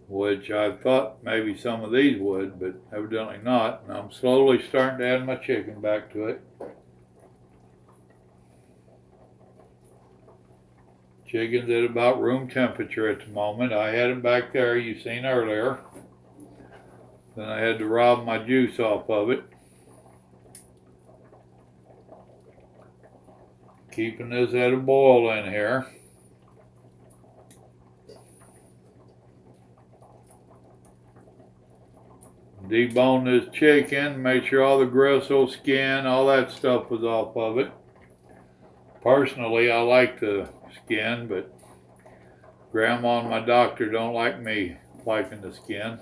which I thought maybe some of these would, but evidently not. And I'm slowly starting to add my chicken back to it. Chicken's at about room temperature at the moment. I had it back there, you seen earlier. Then I had to rob my juice off of it. Keeping this at a boil in here. Debone this chicken, make sure all the gristle, skin, all that stuff was off of it. Personally, I like the skin, but Grandma and my doctor don't like me liking the skin.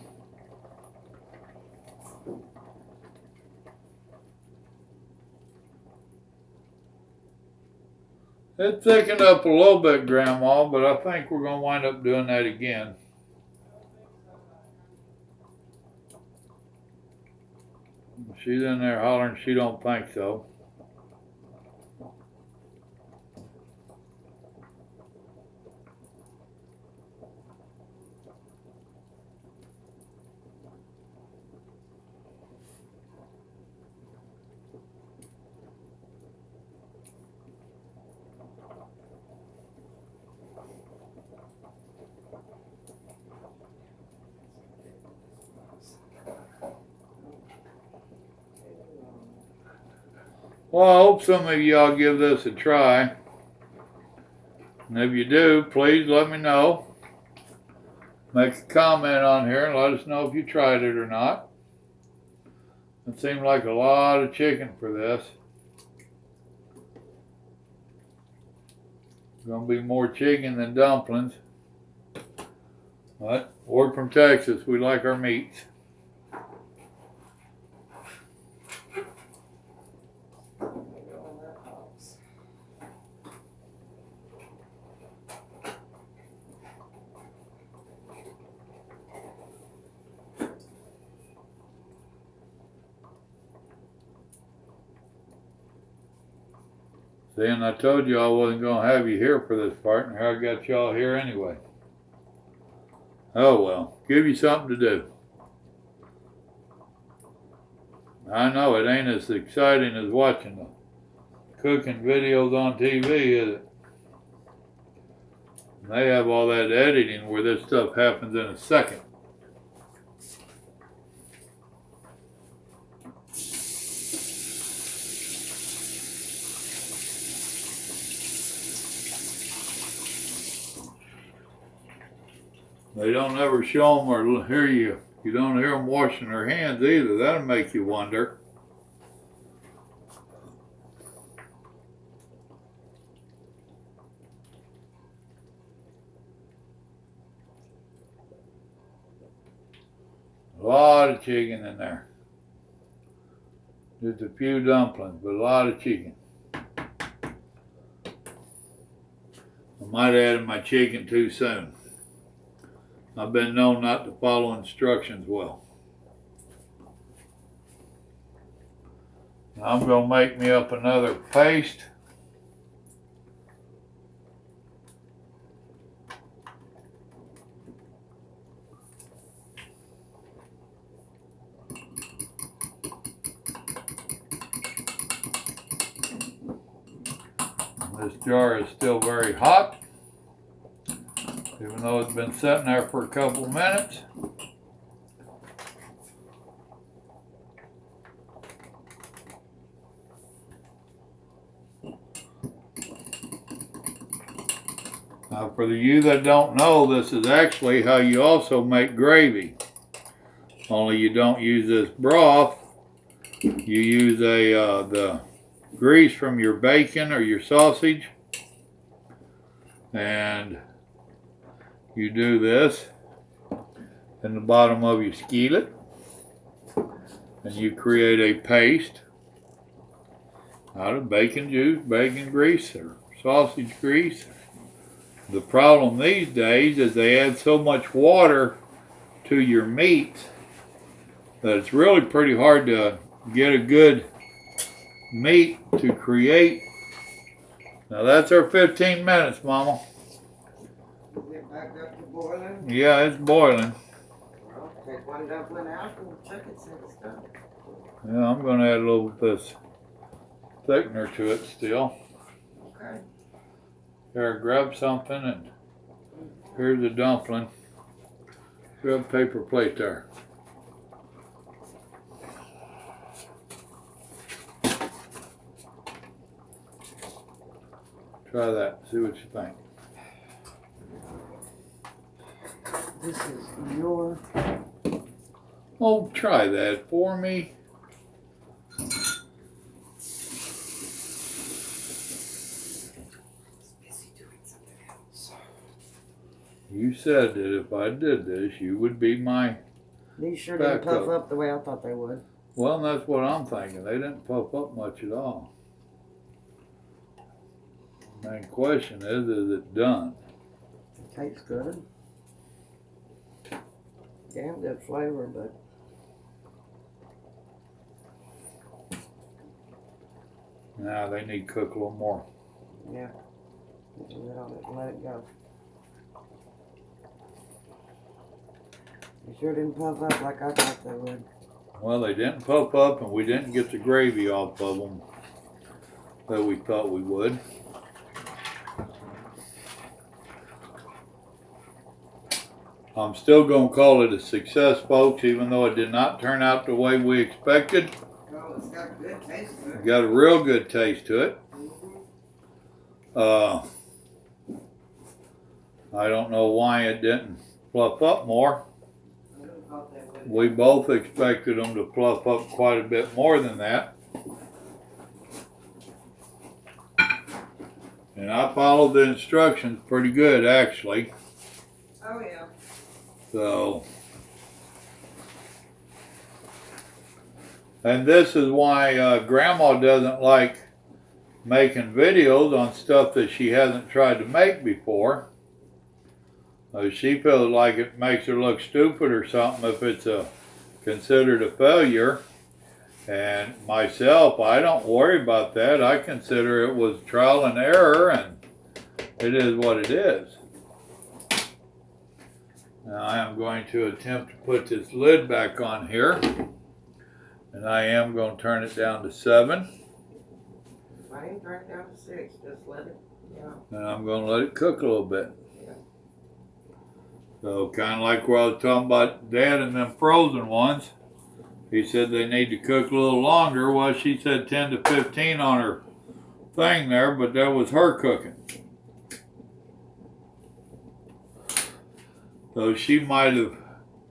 It thickened up a little bit, Grandma, but I think we're going to wind up doing that again. She's in there hollering she don't think so. Well, I hope some of y'all give this a try. And if you do, please let me know. Make a comment on here and let us know if you tried it or not. It seemed like a lot of chicken for this. Gonna be more chicken than dumplings. But we're from Texas, we like our meats. See, and I told you I wasn't going to have you here for this part, and here I got y'all here anyway. Oh well, give you something to do. I know it ain't as exciting as watching the cooking videos on TV, is it? They have all that editing where this stuff happens in a second. They don't ever show them or hear you. You don't hear them washing their hands either. That'll make you wonder. A lot of chicken in there. Just a few dumplings, but a lot of chicken. I might have added my chicken too soon. I've been known not to follow instructions well. I'm going to make me up another paste. This jar is still very hot, even though it's been sitting there for a couple of minutes. Now, for you that don't know, this is actually how you also make gravy. Only you don't use this broth. You use the grease from your bacon or your sausage, and you do this in the bottom of your skillet, and you create a paste out of bacon juice, bacon grease, or sausage grease. The problem these days is they add so much water to your meats that it's really pretty hard to get a good meat to create. Now that's our 15 minutes, Mama. back up to boiling? Yeah, it's boiling. Well, take one dumpling out and check it, see if it's done. Yeah, I'm gonna add a little bit of thickener to it still. Okay. Here, grab something, and here's a dumpling. Grab a paper plate there. Try that, see what you think. This is your... Oh, try that for me. You said that if I did this, you would be my These sure didn't puff backup. up the way I thought they would. Well, that's what I'm thinking. They didn't puff up much at all. Main question is it done? Tastes good. Damn good flavor, but Nah, they need to cook a little more. yeah. Put the lid on it and let it go. They sure didn't puff up like I thought they would. Well, they didn't puff up, and we didn't get the gravy off of them that we thought we would. I'm still going to call it a success, folks, even though it did not turn out the way we expected. Oh, it's got a good taste to It got a real good taste to it. I don't know why it didn't fluff up more. We both expected them to fluff up quite a bit more than that. And I followed the instructions pretty good, actually. Oh, yeah. So, and this is why Grandma doesn't like making videos on stuff that she hasn't tried to make before. She feels like it makes her look stupid or something if it's considered a failure. And myself, I don't worry about that. I consider it was trial and error, and it is what it is. Now I am going to attempt to put this lid back on here, and I am going to turn it down to 7. I ain't turn it down to 6, just let it, And I'm going to let it cook a little bit. Yeah. So kind of like where I was talking about Dad and them frozen ones. He said they need to cook a little longer. Well, she said 10 to 15 on her thing there, but that was her cooking. So she might have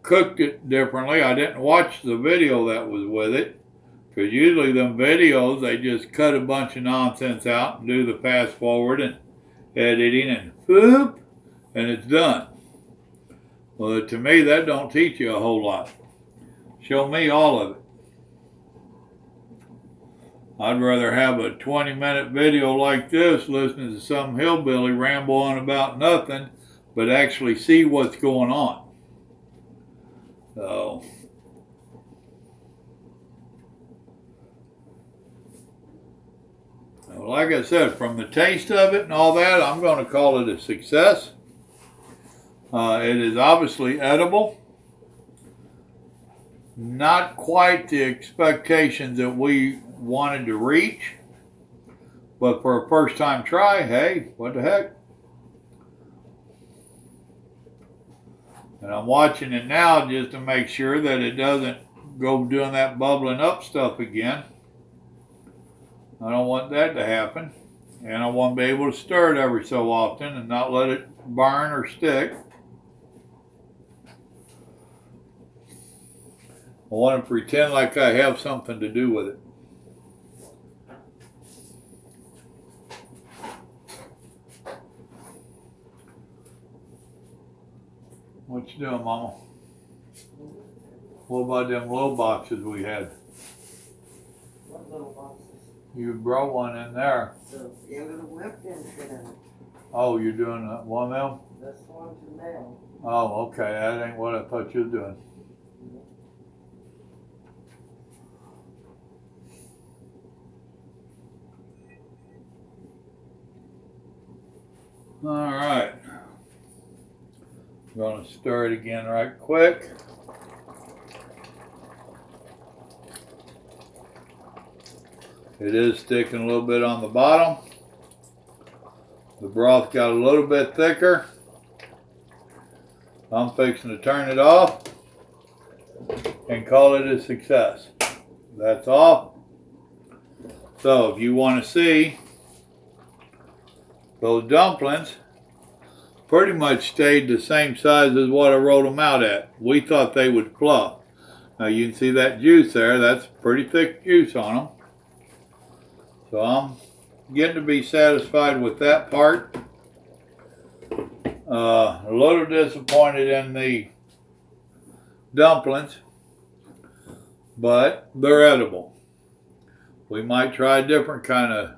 cooked it differently. I didn't watch the video that was with it, because usually them videos, they just cut a bunch of nonsense out and do the fast forward and editing and whoop, and it's done. Well, to me, that don't teach you a whole lot. Show me all of it. I'd rather have a 20-minute video like this listening to some hillbilly ramble on about nothing, but actually see what's going on. So, like I said, from the taste of it and all that, I'm going to call it a success. It is obviously edible. Not quite the expectations that we wanted to reach, but for a first time try, hey, what the heck? And I'm watching it now just to make sure that it doesn't go doing that bubbling up stuff again. I don't want that to happen. And I want to be able to stir it every so often and not let it burn or stick. I want to pretend like I have something to do with it. What you doing, Mama? What about them little boxes we had? What little boxes? You brought one in there. The end of the whip didn't fit in it. Oh, you're doing one of them? That's the one to nail. Oh, okay. That ain't what I thought you were doing. All right. I'm going to stir it again right quick. It is sticking a little bit on the bottom. The broth got a little bit thicker. I'm fixing to turn it off and call it a success. That's off. So if you want to see, those dumplings pretty much stayed the same size as what I wrote them out at. We thought they would fluff. Now you can see that juice there. That's pretty thick juice on them. So I'm getting to be satisfied with that part. A little disappointed in the dumplings, but they're edible. We might try a different kind of,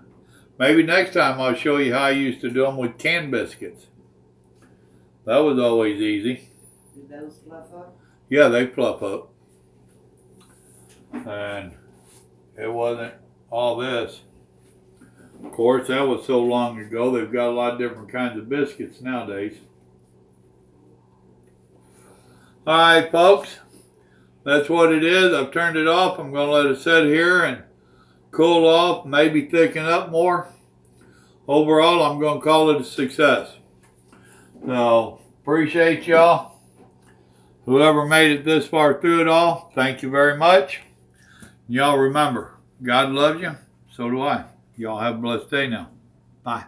maybe next time I'll show you how I used to do them with canned biscuits. That was always easy. Did those fluff up? Yeah, they fluff up. And it wasn't all this. Of course, that was so long ago. They've got a lot of different kinds of biscuits nowadays. All right, folks. That's what it is. I've turned it off. I'm going to let it sit here and cool off, maybe thicken up more. Overall, I'm going to call it a success. So, appreciate y'all. Whoever made it this far through it all, thank you very much. Y'all remember, God loves you. So do I. Y'all have a blessed day now. Bye.